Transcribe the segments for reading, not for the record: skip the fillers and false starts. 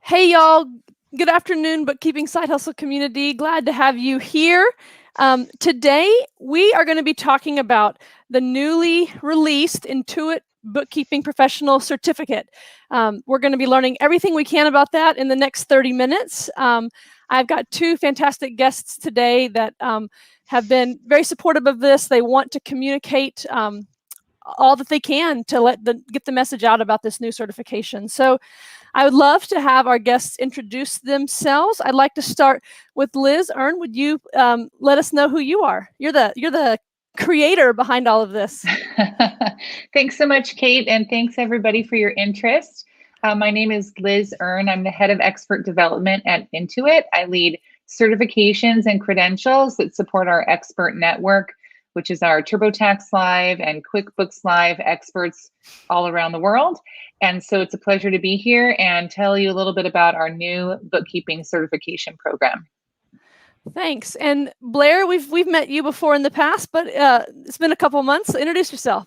Hey, y'all. Good afternoon, Bookkeeping Side Hustle Community. Glad to have you here. Today, we are going to be talking about the newly released Intuit Bookkeeping Professional Certificate. We're going to be learning everything we can about that in the next 30 minutes. I've got two fantastic guests today that have been very supportive of this. They want to communicate all that they can to get the message out about this new certification. So I would love to have our guests introduce themselves. I'd like to start with Liz Earn. Would you let us know who you are? You're the creator behind all of this. Thanks so much, Kate, and thanks everybody for your interest. My name is Liz Earn. I'm the head of expert development at Intuit. I lead certifications and credentials that support our expert network, which is our TurboTax Live and QuickBooks Live experts all around the world. And so it's a pleasure to be here and tell you a little bit about our new bookkeeping certification program. Thanks. And Blair, we've met you before in the past, but it's been a couple months. So introduce yourself.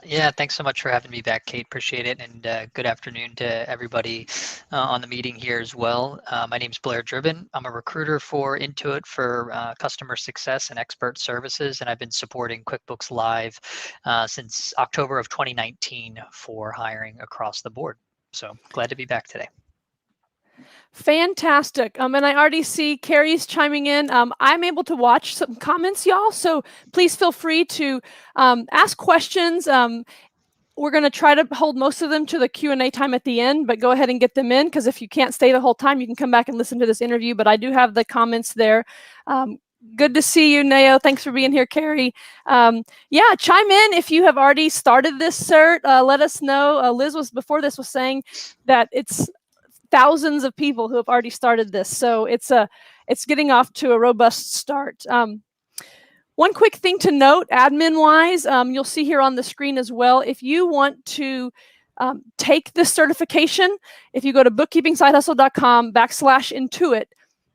Yeah, thanks so much for having me back, Kate. Appreciate it. And good afternoon to everybody on the meeting here as well. My name is Blair Dribbin. I'm a recruiter for Intuit for customer success and expert services. And I've been supporting QuickBooks Live since October of 2019 for hiring across the board. So glad to be back today. Fantastic. And I already see Carrie's chiming in. I'm able to watch some comments, y'all. So please feel free to ask questions. We're going to try to hold most of them to the Q&A time at the end, but go ahead and get them in, because if you can't stay the whole time, you can come back and listen to this interview. But I do have the comments there. Good to see you, Neo. Thanks for being here, Carrie. Yeah, chime in if you have already started this cert. Let us know. Liz was saying that it's thousands of people who have already started this. So it's getting off to a robust start. One quick thing to note, admin-wise, you'll see here on the screen as well, if you want to take this certification, if you go to bookkeepingsidehustle.com/Intuit,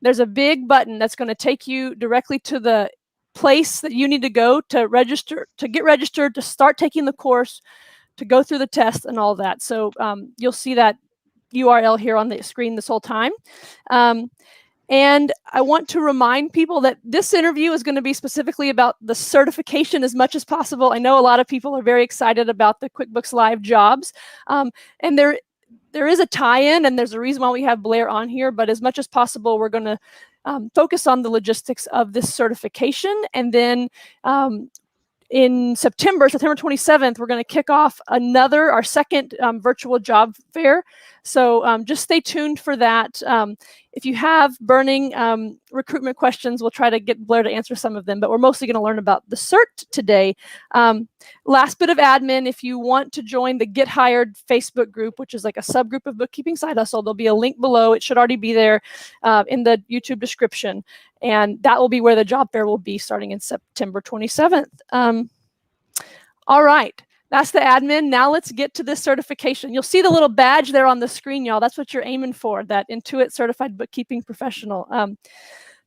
there's a big button that's going to take you directly to the place that you need to go to register, to get registered, to start taking the course, to go through the test and all that. So you'll see that URL here on the screen this whole time. And I want to remind people that this interview is going to be specifically about the certification as much as possible. I know a lot of people are very excited about the QuickBooks Live jobs. And there is a tie-in, and there's a reason why we have Blair on here, but as much as possible, we're going to focus on the logistics of this certification. And then in September 27th, we're going to kick off our second virtual job fair. So just stay tuned for that. If you have burning recruitment questions, we'll try to get Blair to answer some of them, but we're mostly going to learn about the cert today. Last bit of admin, if you want to join the Get Hired Facebook group, which is like a subgroup of Bookkeeping Side Hustle, there'll be a link below. It should already be there in the YouTube description. And that will be where the job fair will be starting in September 27th. All right. That's the admin. Now let's get to this certification. You'll see the little badge there on the screen, y'all. That's what you're aiming for, that Intuit Certified Bookkeeping Professional.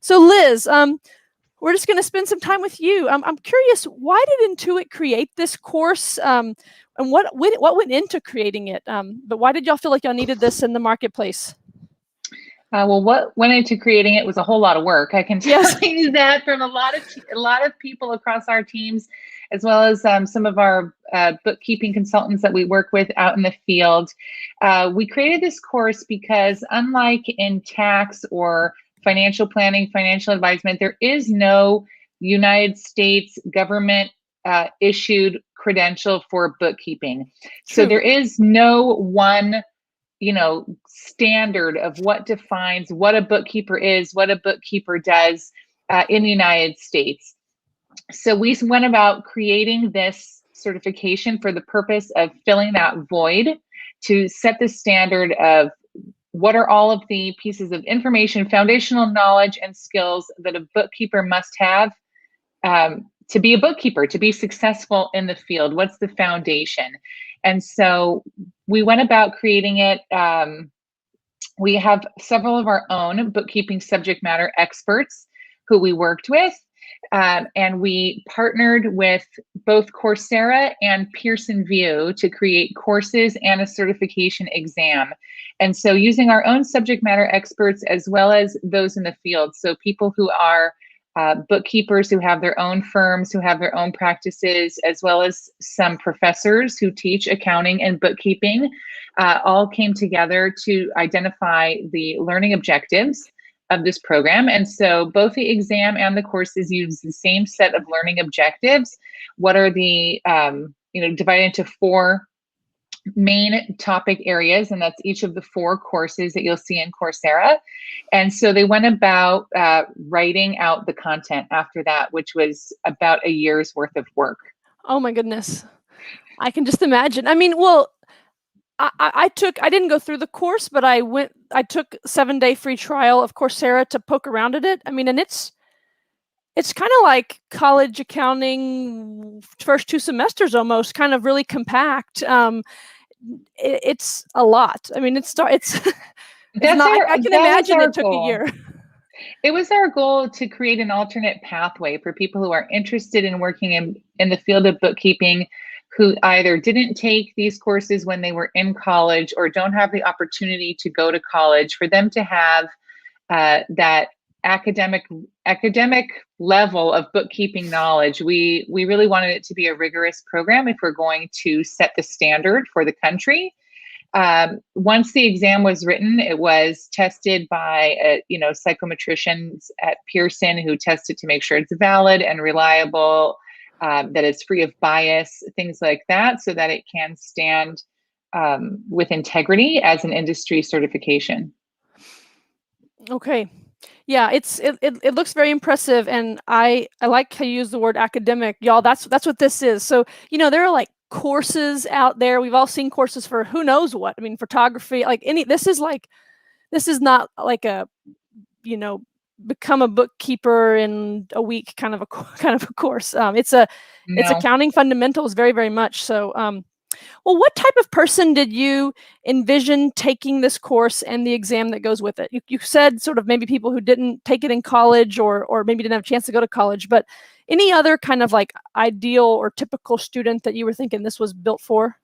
So Liz, we're just going to spend some time with you. I'm curious, why did Intuit create this course, and what went into creating it? But why did y'all feel like y'all needed this in the marketplace? Well, what went into creating it was a whole lot of work. I can tell you that from a lot of people across our teams, as well as some of our bookkeeping consultants that we work with out in the field. We created this course because, unlike in tax or financial planning, financial advisement, there is no United States government issued credential for bookkeeping. True. So there is no one standard of what defines what a bookkeeper is, what a bookkeeper does in the United States. So we went about creating this certification for the purpose of filling that void, to set the standard of what are all of the pieces of information, foundational knowledge and skills that a bookkeeper must have to be a bookkeeper, to be successful in the field. What's the foundation? And so we went about creating it. We have several of our own bookkeeping subject matter experts who we worked with, And we partnered with both Coursera and Pearson VUE to create courses and a certification exam. And so using our own subject matter experts as well as those in the field, so people who are bookkeepers who have their own firms, who have their own practices, as well as some professors who teach accounting and bookkeeping, all came together to identify the learning objectives of this program. And so both the exam and the courses use the same set of learning objectives. What are the, divided into 4 main topic areas, and that's each of the 4 courses that you'll see in Coursera. And so they went about writing out the content after that, which was about a year's worth of work. Oh my goodness. I can just imagine. I mean, well, I didn't go through the course, but I took 7-day free trial of Coursera to poke around at it. I mean, and it's kind of like college accounting first 2 semesters almost, kind of really compact. It's a lot. I mean, I can imagine it took a year. It was our goal to create an alternate pathway for people who are interested in working in the field of bookkeeping, who either didn't take these courses when they were in college or don't have the opportunity to go to college, for them to have that academic level of bookkeeping knowledge. We really wanted it to be a rigorous program if we're going to set the standard for the country. Once the exam was written, it was tested by psychometricians at Pearson, who tested to make sure it's valid and reliable, that it's free of bias, things like that, so that it can stand with integrity as an industry certification. Okay. Yeah, it looks very impressive, and I like how you use the word academic. Y'all, that's what this is. So, there are like courses out there. We've all seen courses for who knows what. I mean, photography, this is not like a, become a bookkeeper in a week kind of a course. It's accounting fundamentals very, very much. So, well, what type of person did you envision taking this course and the exam that goes with it? You said sort of maybe people who didn't take it in college or maybe didn't have a chance to go to college, but any other kind of like ideal or typical student that you were thinking this was built for?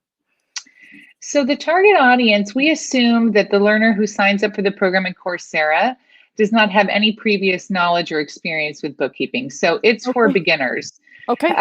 So the target audience, we assume that the learner who signs up for the program in Coursera does not have any previous knowledge or experience with bookkeeping. So it's for beginners. Okay.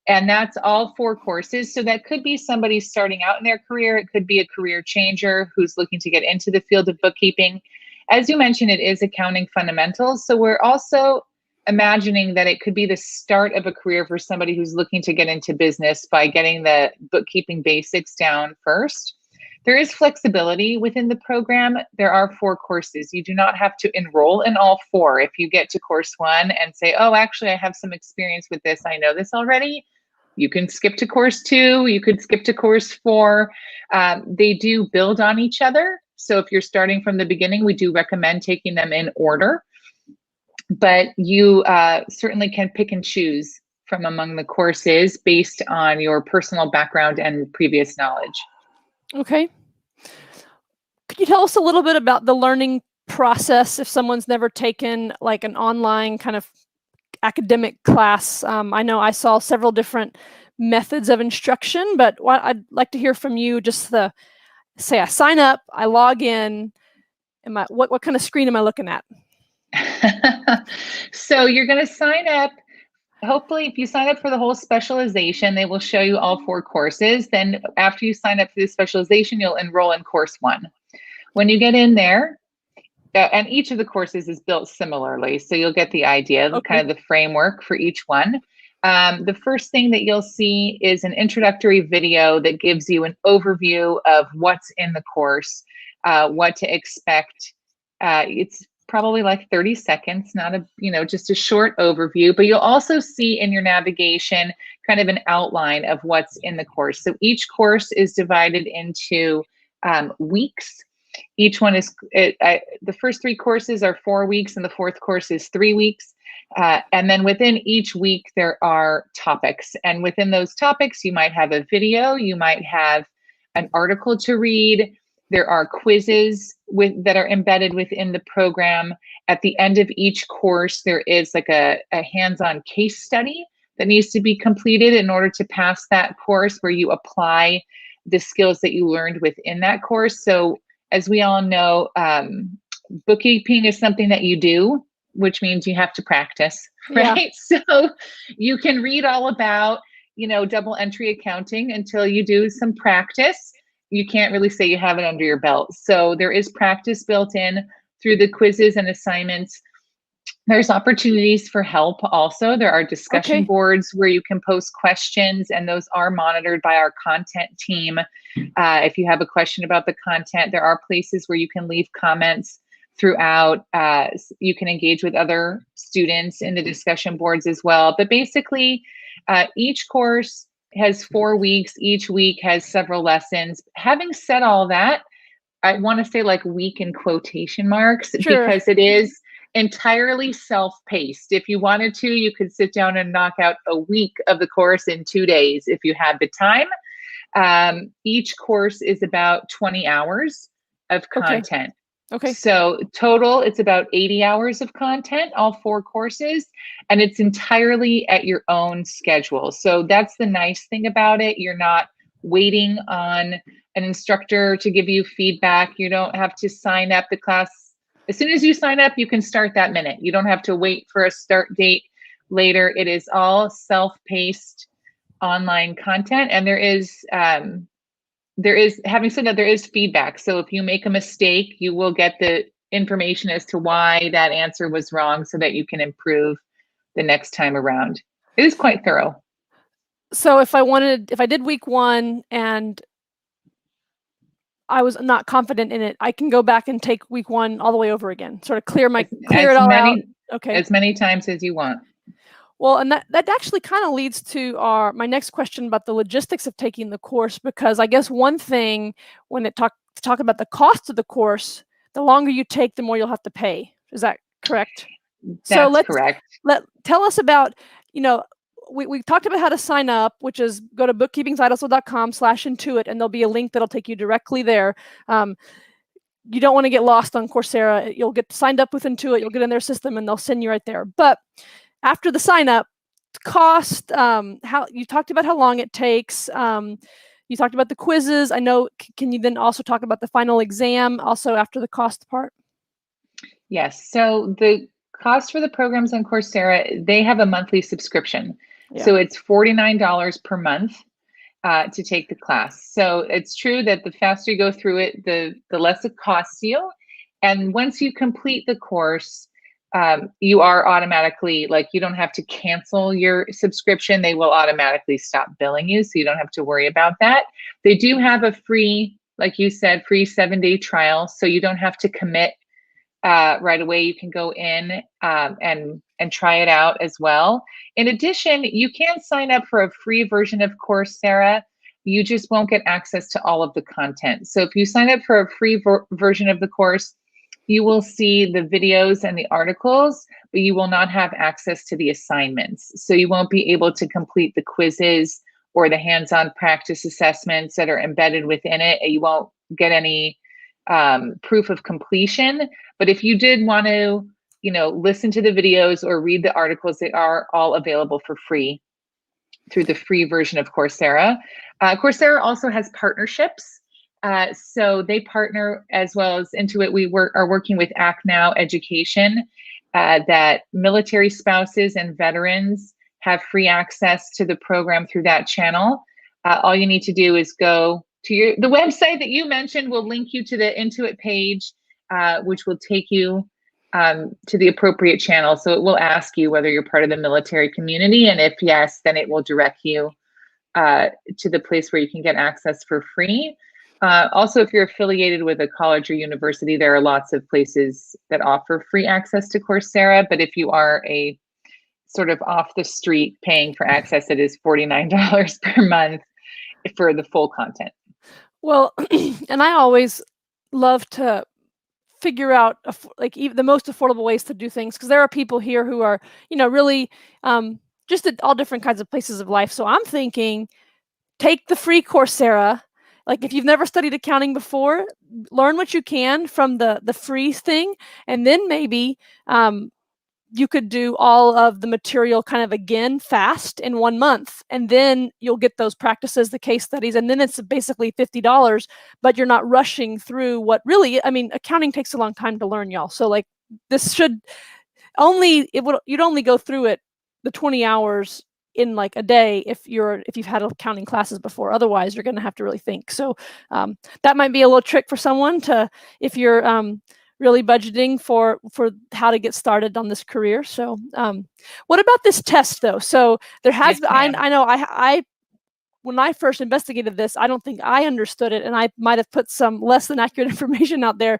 And that's all 4 courses. So that could be somebody starting out in their career. It could be a career changer who's looking to get into the field of bookkeeping. As you mentioned, it is accounting fundamentals. So we're also imagining that it could be the start of a career for somebody who's looking to get into business by getting the bookkeeping basics down first. There is flexibility within the program. There are 4 courses. You do not have to enroll in all 4. If you get to course 1 and say, oh, actually, I have some experience with this, I know this already, you can skip to course 2, you could skip to course 4. They do build on each other. So if you're starting from the beginning, we do recommend taking them in order. But you certainly can pick and choose from among the courses based on your personal background and previous knowledge. Okay. Could you tell us a little bit about the learning process if someone's never taken like an online kind of academic class? I know I saw several different methods of instruction, but I'd like to hear from you just say I sign up, I log in, what kind of screen am I looking at? So you're going to sign up. Hopefully, if you sign up for the whole specialization, they will show you all 4 courses. Then after you sign up for the specialization, you'll enroll in course 1. When you get in there, and each of the courses is built similarly, so you'll get the idea of kind of the framework for each one. The first thing that you'll see is an introductory video that gives you an overview of what's in the course, what to expect. It's probably like 30 seconds, not just a short overview, but you'll also see in your navigation kind of an outline of what's in the course. So each course is divided into weeks. Each one is, the first 3 courses are 4 weeks and the 4th course is 3 weeks. And then within each week, there are topics. And within those topics, you might have a video, you might have an article to read, There are quizzes that are embedded within the program. At the end of each course, there is like a hands-on case study that needs to be completed in order to pass that course, where you apply the skills that you learned within that course. So as we all know, bookkeeping is something that you do, which means you have to practice, right? Yeah. So you can read all about, double entry accounting until you do some practice. You can't really say you have it under your belt. So there is practice built in through the quizzes and assignments. There's opportunities for help also. There are discussion boards where you can post questions, and those are monitored by our content team. If you have a question about the content, there are places where you can leave comments throughout. You can engage with other students in the discussion boards as well. But basically, each course has 4 weeks. Each week has several lessons. Having said all that, I want to say like week in quotation marks, because it is entirely self-paced. If you wanted to, you could sit down and knock out a week of the course in 2 days if you had the time. Each course is about 20 hours of content. Okay. So total, it's about 80 hours of content, all 4 courses, and it's entirely at your own schedule. So that's the nice thing about it. You're not waiting on an instructor to give you feedback. You don't have to sign up the class. As soon as you sign up, you can start that minute. You don't have to wait for a start date later. It is all self-paced online content, and there is, having said that, there is feedback. So if you make a mistake, you will get the information as to why that answer was wrong so that you can improve the next time around. It is quite thorough. So if I did week 1 and I was not confident in it, I can go back and take week 1 all the way over again, sort of clear it all out. Okay. As many times as you want. Well, and that actually kind of leads to my next question about the logistics of taking the course, because I guess one thing when it talk about the cost of the course, the longer you take, the more you'll have to pay. Is that correct? That's correct. Tell us about, we talked about how to sign up, which is go to bookkeepingsidehustle.com/Intuit, and there'll be a link that'll take you directly there. You don't want to get lost on Coursera. You'll get signed up with Intuit, you'll get in their system, and they'll send you right there. But after the sign up, cost, how you talked about how long it takes. You talked about the quizzes. I know, can you then also talk about the final exam also after the cost part? Yes. So the cost for the programs on Coursera, they have a monthly subscription. Yeah. So it's $49 per month to take the class. So it's true that the faster you go through it, the less it costs you. And once you complete the course, you are automatically, you don't have to cancel your subscription. They will automatically stop billing you, so you don't have to worry about that. They do have a free, like you said, free 7-day trial, so you don't have to commit right away. You can go in and try it out as well. In addition, you can sign up for a free version of Coursera. You just won't get access to all of the content. So if you sign up for a free version of the course, you will see the videos and the articles, but you will not have access to the assignments. So you won't be able to complete the quizzes or the hands-on practice assessments that are embedded within it. You won't get any proof of completion. But if you did want to, listen to the videos or read the articles, they are all available for free through the free version of Coursera. Coursera also has partnerships. So they partner, as well as Intuit. We are working with Act Now Education, that military spouses and veterans have free access to the program through that channel. All you need to do is go to the website that you mentioned. Will link you to the Intuit page, which will take you to the appropriate channel. So it will ask you whether you're part of the military community, and if yes, then it will direct you to the place where you can get access for free. Also, if you're affiliated with a college or university, there are lots of places that offer free access to Coursera. But if you are a sort of off the street paying for access, it is $49 per month for the full content. Well, and I always love to figure out even the most affordable ways to do things, because there are people here who are, really just at all different kinds of places of life. So I'm thinking, take the free Coursera. like if you've never studied accounting before, learn what you can from the free thing, and then maybe you could do all of the material kind of again fast in 1 month, and then you'll get those practices, the case studies, and then it's basically $50, but you're not rushing through what really, I mean, accounting takes a long time to learn, y'all. So like this should you'd only go through it the 20 hours in like a day if you've had accounting classes before. Otherwise, you're going to have to really think. So that might be a little trick for someone to, if you're really budgeting for how to get started on this career. So what about this test though? So there has been, I know I when I first investigated this, I don't think I understood it, and I might have put some less than accurate information out there.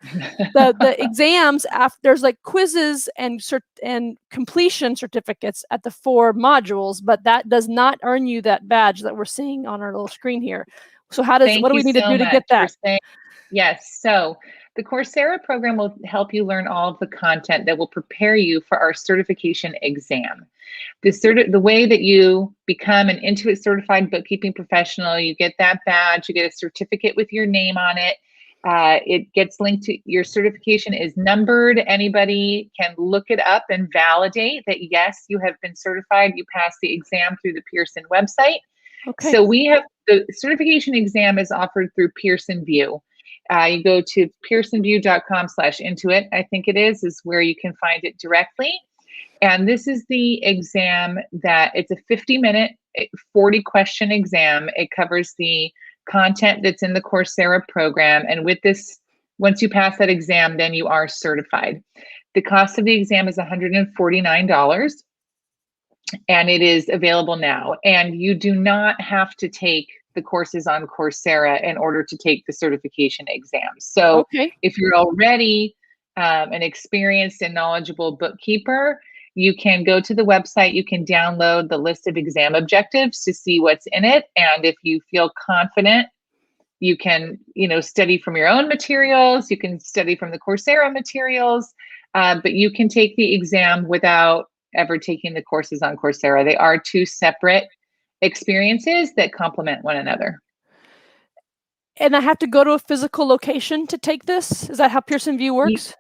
The exams, there's like quizzes and completion certificates at the 4 modules, but that does not earn you that badge that we're seeing on our little screen here. So what do we need to do to get that? Yes. So the Coursera program will help you learn all of the content that will prepare you for our certification exam. The way that you become an Intuit certified bookkeeping professional, you get that badge, you get a certificate with your name on it. It gets linked to your certification is numbered. Anybody can look it up and validate that, yes, you have been certified. You passed the exam through the Pearson website. Okay. So the certification exam is offered through Pearson VUE. You go to pearsonvue.com/Intuit, I think it is where you can find it directly. And this is the exam that it's a 50-minute, 40-question exam. It covers the content that's in the Coursera program. And with this, once you pass that exam, then you are certified. The cost of the exam is $149, and it is available now. And you do not have to take the courses on Coursera in order to take the certification exam. So if you're already an experienced and knowledgeable bookkeeper, you can go to the website, you can download the list of exam objectives to see what's in it. And if you feel confident, you can, study from your own materials, you can study from the Coursera materials, but you can take the exam without ever taking the courses on Coursera. They are 2 separate experiences that complement one another. And I have to go to a physical location to take this? Is that how Pearson VUE works?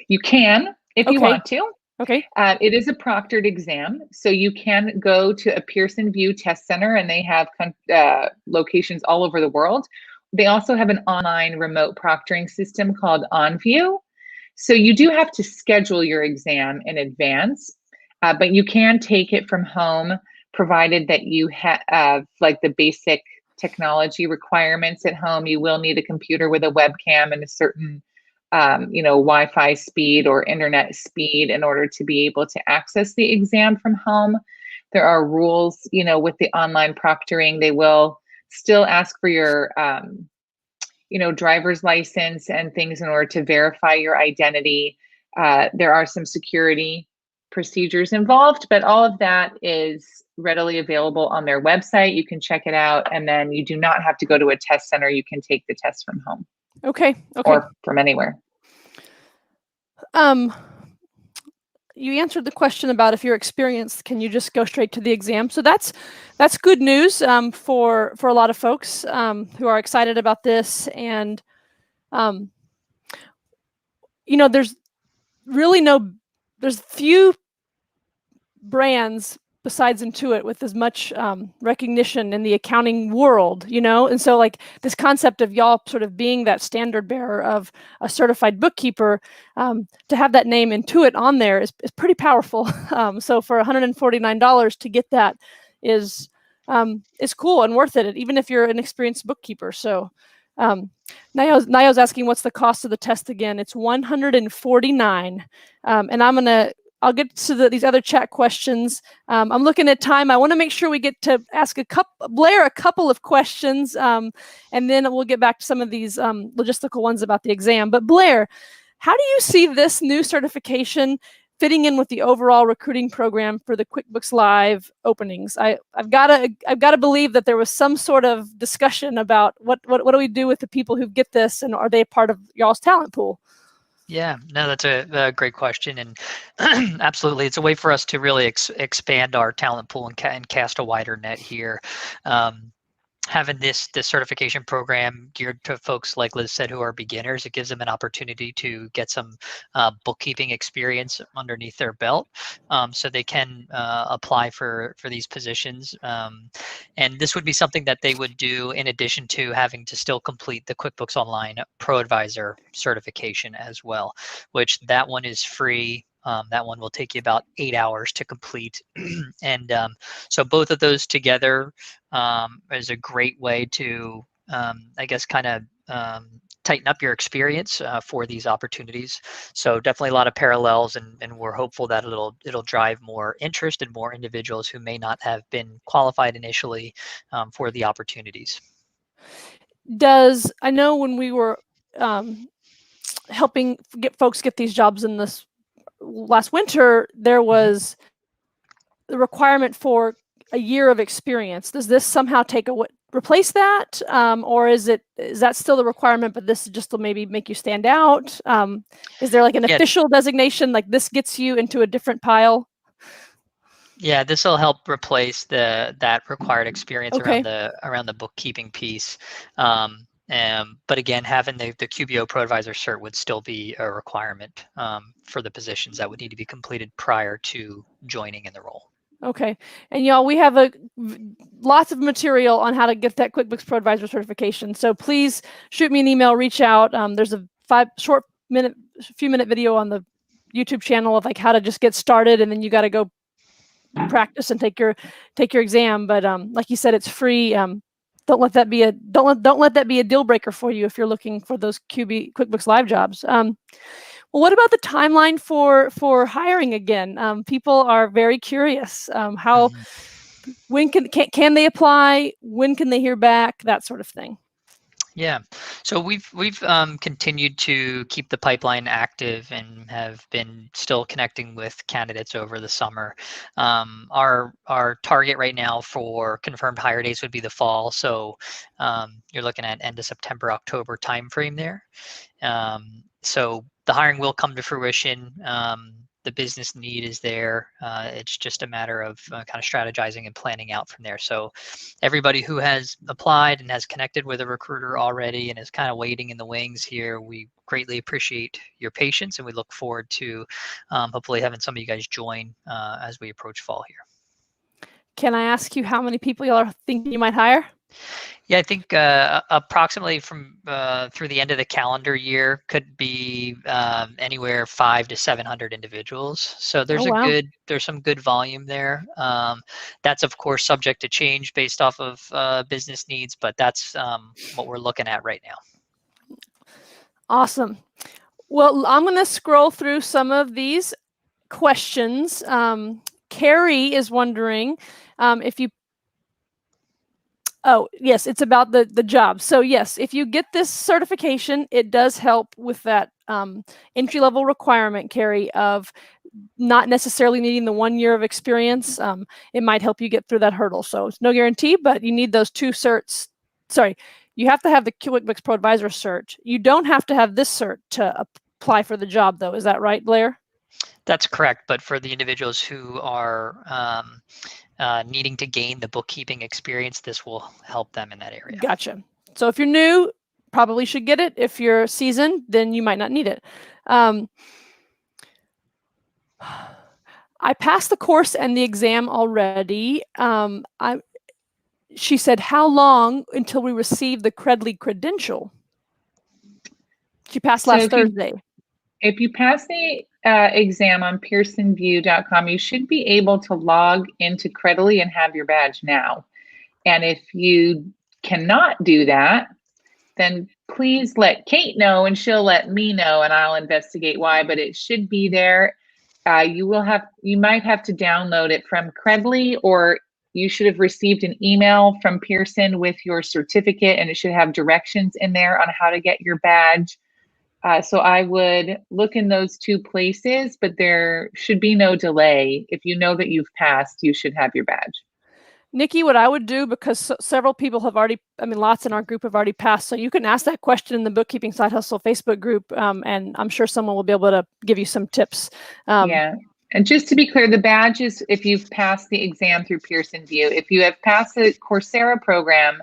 You can, if you want to. Okay. It is a proctored exam, so you can go to a Pearson VUE test center, and they have locations all over the world. They also have an online remote proctoring system called OnView. So you do have to schedule your exam in advance, but you can take it from home, provided that you have like the basic technology requirements at home. You will need a computer with a webcam and a certain Wi-Fi speed or internet speed in order to be able to access the exam from home. There are rules, with the online proctoring. They will still ask for your, driver's license and things in order to verify your identity. There are some security procedures involved, but all of that is readily available on their website. You can check it out, and then you do not have to go to a test center. You can take the test from home. Okay. Or from anywhere. You answered the question about if you're experienced, can you just go straight to the exam? So that's good news for a lot of folks who are excited about this. And there's really there's few brands besides Intuit with as much recognition in the accounting world, and so like this concept of y'all sort of being that standard bearer of a certified bookkeeper, to have that name Intuit on there is pretty powerful. So for $149 to get that is cool and worth it, even if you're an experienced bookkeeper. So Nayo's asking, what's the cost of the test again? It's $149, and I'll get to these other chat questions. I'm looking at time. I want to make sure we get to ask Blair a couple of questions, and then we'll get back to some of these logistical ones about the exam. But Blair, how do you see this new certification fitting in with the overall recruiting program for the QuickBooks Live openings? I've got to believe that there was some sort of discussion about what do we do with the people who get this, and are they part of y'all's talent pool? Yeah, no, that's a great question, and absolutely, it's a way for us to really expand our talent pool and cast a wider net here. having this certification program geared to folks like Liz said who are beginners, it gives them an opportunity to get some bookkeeping experience underneath their belt, so they can apply for these positions. And this would be something that they would do in addition to having to still complete the QuickBooks Online Pro Advisor certification as well, which that one is free. That one will take you about 8 hours to complete. And so both of those together is a great way to, I guess, kind of tighten up your experience for these opportunities. So definitely a lot of parallels, and we're hopeful that it'll drive more interest and more individuals who may not have been qualified initially for the opportunities. I know when we were helping folks get these jobs in this last winter, there was the requirement for a year of experience. Does this somehow replace that, or is that still the requirement, but this just will maybe make you stand out? Is there like an official designation, like this gets you into a different pile? Yeah, this will help replace that required experience Okay. around the bookkeeping piece. But again, having the QBO Pro Advisor cert would still be a requirement for the positions that would need to be completed prior to joining in the role. Okay, and y'all, we have lots of material on how to get that QuickBooks Pro Advisor certification. So please shoot me an email, reach out. There's a few minute video on the YouTube channel of like how to just get started, and then you got to go practice and take your exam. But like you said, it's free. Don't let that be a deal breaker for you if you're looking for those QuickBooks Live jobs. Well, what about the timeline for hiring again? People are very curious. When can they apply? When can they hear back? That sort of thing. Yeah, so we've continued to keep the pipeline active and have been still connecting with candidates over the summer. Our target right now for confirmed hire dates would be the fall, so you're looking at end of September, October timeframe there. So the hiring will come to fruition. The business need is there. It's just a matter of kind of strategizing and planning out from there. So everybody who has applied and has connected with a recruiter already and is kind of waiting in the wings here, we greatly appreciate your patience, and we look forward to hopefully having some of you guys join as we approach fall here. Can I ask you how many people y'all are thinking you might hire? Yeah, I think approximately from through the end of the calendar year could be anywhere 500 to 700 individuals. So there's there's some good volume there. That's of course subject to change based off of business needs, but that's what we're looking at right now. Awesome. Well, I'm going to scroll through some of these questions. Carrie is wondering if you. Oh, yes, it's about the job. So yes, if you get this certification, it does help with that entry-level requirement, Carrie, of not necessarily needing the 1 year of experience. It might help you get through that hurdle. So it's no guarantee, but you need those 2 certs. Sorry, you have to have the QuickBooks Pro Advisor cert. You don't have to have this cert to apply for the job, though. Is that right, Blair? That's correct. But for the individuals who are needing to gain the bookkeeping experience, this will help them in that area. Gotcha. So if you're new, probably should get it. If you're seasoned, then you might not need it. I passed the course and the exam already. She said, how long until we receive the Credly credential? She passed last Thursday. If you pass the exam on pearsonview.com, you should be able to log into Credly and have your badge now. And if you cannot do that, then please let Kate know and she'll let me know and I'll investigate why, but it should be there. You might have to download it from Credly, or you should have received an email from Pearson with your certificate, and it should have directions in there on how to get your badge. So I would look in those 2 places, but there should be no delay. If you know that you've passed, you should have your badge. Nikki, what I would do, because several people have already, lots in our group have already passed, so you can ask that question in the Bookkeeping Side Hustle Facebook group, and I'm sure someone will be able to give you some tips. Yeah, and just to be clear, the badge is if you've passed the exam through Pearson View. If you have passed the Coursera program,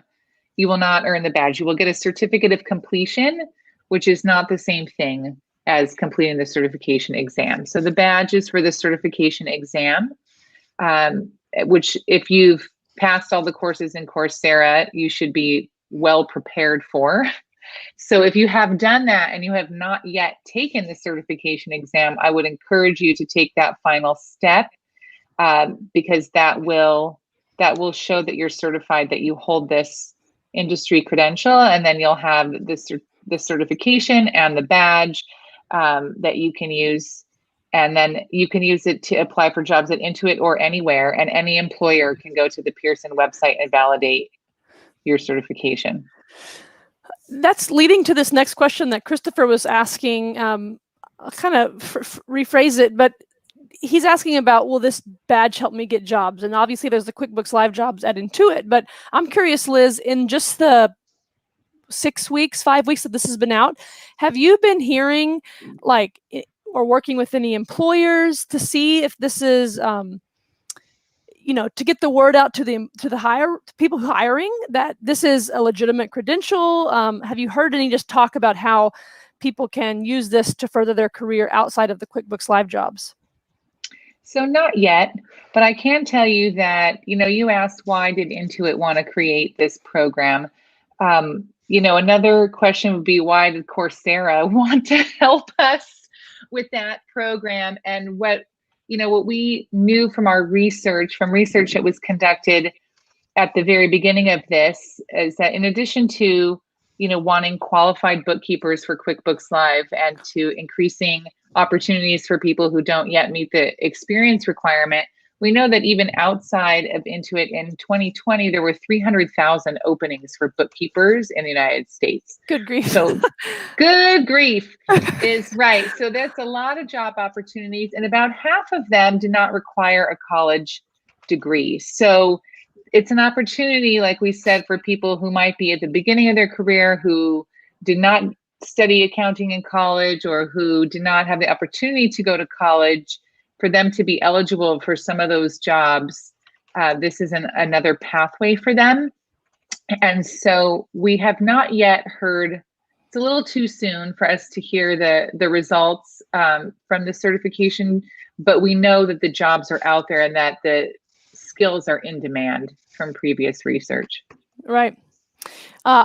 you will not earn the badge. You will get a certificate of completion, which is not the same thing as completing the certification exam. So the badge is for the certification exam, which if you've passed all the courses in Coursera, you should be well prepared for. So if you have done that and you have not yet taken the certification exam, I would encourage you to take that final step, because that will show that you're certified, that you hold this industry credential, and then you'll have the certification and the badge that you can use. And then you can use it to apply for jobs at Intuit or anywhere, and any employer can go to the Pearson website and validate your certification. That's leading to this next question that Christopher was asking. I'll kind of rephrase it, but he's asking about, will this badge help me get jobs? And obviously there's the QuickBooks Live jobs at Intuit, but I'm curious, Liz, in just the 5 weeks that this has been out, have you been hearing like, or working with any employers to see if this is, to get the word out to the people hiring that this is a legitimate credential? Have you heard any just talk about how people can use this to further their career outside of the QuickBooks Live jobs? So not yet, but I can tell you that, you asked why did Intuit want to create this program? Another question would be, why did Coursera want to help us with that program? And what we knew from our research, that was conducted at the very beginning of this, is that in addition to, wanting qualified bookkeepers for QuickBooks Live and to increasing opportunities for people who don't yet meet the experience requirement, we know that even outside of Intuit in 2020, there were 300,000 openings for bookkeepers in the United States. Good grief. So good grief is right. So that's a lot of job opportunities, and about half of them do not require a college degree. So it's an opportunity, like we said, for people who might be at the beginning of their career, who did not study accounting in college, or who did not have the opportunity to go to college, for them to be eligible for some of those jobs. This is another pathway for them. And so we have not yet heard, it's a little too soon for us to hear the results from the certification, but we know that the jobs are out there and that the skills are in demand from previous research. Right.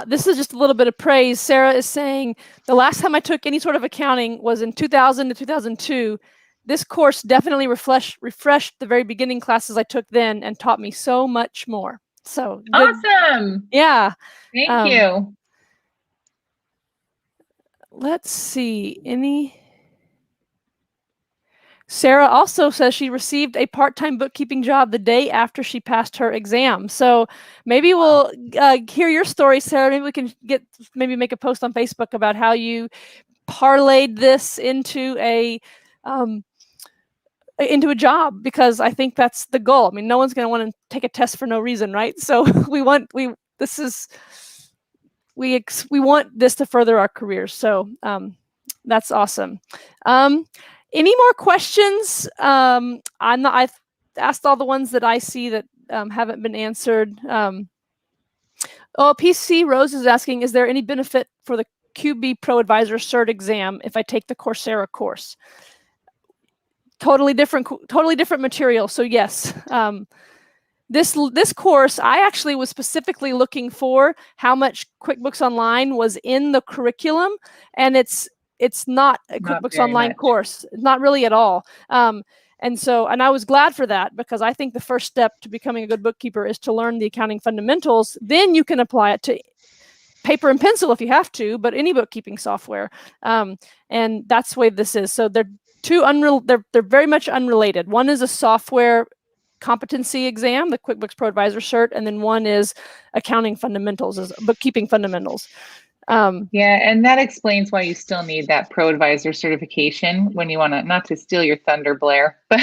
This is just a little bit of praise. Sarah is saying, the last time I took any sort of accounting was in 2000 to 2002. This course definitely refreshed the very beginning classes I took then and taught me so much more. So good. Awesome. Yeah. Thank you. Let's see. Sarah also says she received a part-time bookkeeping job the day after she passed her exam. So maybe we'll hear your story, Sarah. Maybe we can make a post on Facebook about how you parlayed this into a job, because I think that's the goal. I mean, no one's going to want to take a test for no reason, right? So we want this to further our careers. So that's awesome. Any more questions? I've asked all the ones that I see that haven't been answered. PC Rose is asking, is there any benefit for the QB Pro Advisor Cert exam if I take the Coursera course? Totally different material. So yes, this course, I actually was specifically looking for how much QuickBooks Online was in the curriculum, and it's not a QuickBooks Online course, not really at all. And I was glad for that, because I think the first step to becoming a good bookkeeper is to learn the accounting fundamentals. Then you can apply it to paper and pencil if you have to, but any bookkeeping software. And that's the way this is. So they're they're very much unrelated. One is a software competency exam, the QuickBooks Pro Advisor Cert, and then one is accounting fundamentals, is bookkeeping fundamentals. Yeah, and that explains why you still need that Pro Advisor certification when you want to, not to steal your thunder, Blair, but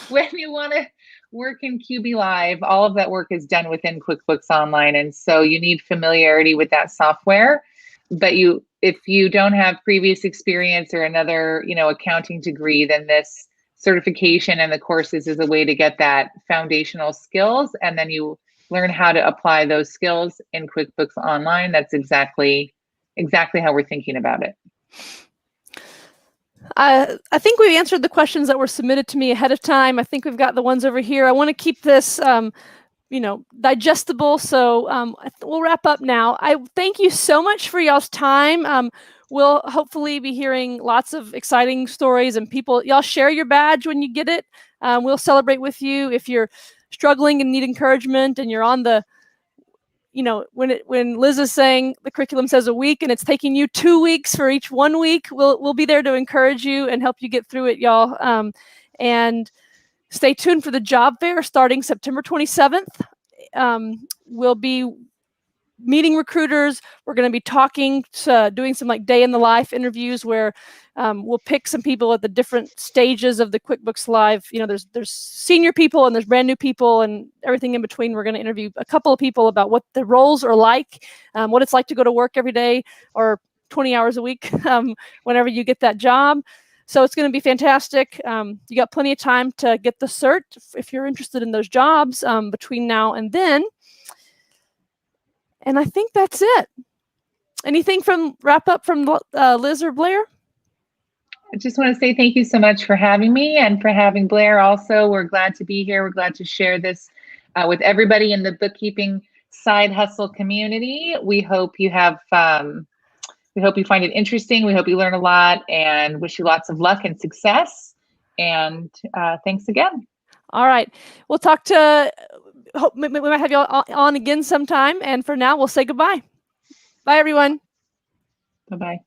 when you want to work in QB Live, all of that work is done within QuickBooks Online, and so you need familiarity with that software. But if you don't have previous experience or another, accounting degree, then this certification and the courses is a way to get that foundational skills, and then you learn how to apply those skills in QuickBooks Online. That's exactly how we're thinking about it. I think we answered the questions that were submitted to me ahead of time. I think we've got the ones over here. I want to keep this digestible. So we'll wrap up now. I thank you so much for y'all's time. We'll hopefully be hearing lots of exciting stories, and y'all share your badge when you get it. We'll celebrate with you. If you're struggling and need encouragement and you're on the, when Liz is saying the curriculum says a week and it's taking you 2 weeks for each 1 week, we'll be there to encourage you and help you get through it, y'all. And stay tuned for the job fair starting September 27th. We'll be meeting recruiters. We're going to be doing some like day in the life interviews where we'll pick some people at the different stages of the QuickBooks Live. There's senior people and there's brand new people and everything in between. We're going to interview a couple of people about what the roles are like, what it's like to go to work every day or 20 hours a week whenever you get that job. So it's going to be fantastic. You got plenty of time to get the cert if you're interested in those jobs between now and then. And I think that's it. Anything wrap up from Liz or Blair? I just want to say thank you so much for having me and for having Blair also. We're glad to be here. We're glad to share this with everybody in the Bookkeeping Side Hustle community. We hope you have we hope you find it interesting. We hope you learn a lot and wish you lots of luck and success. And thanks again. All right. We'll talk we might have you all on again sometime. And for now, we'll say goodbye. Bye, everyone. Bye-bye.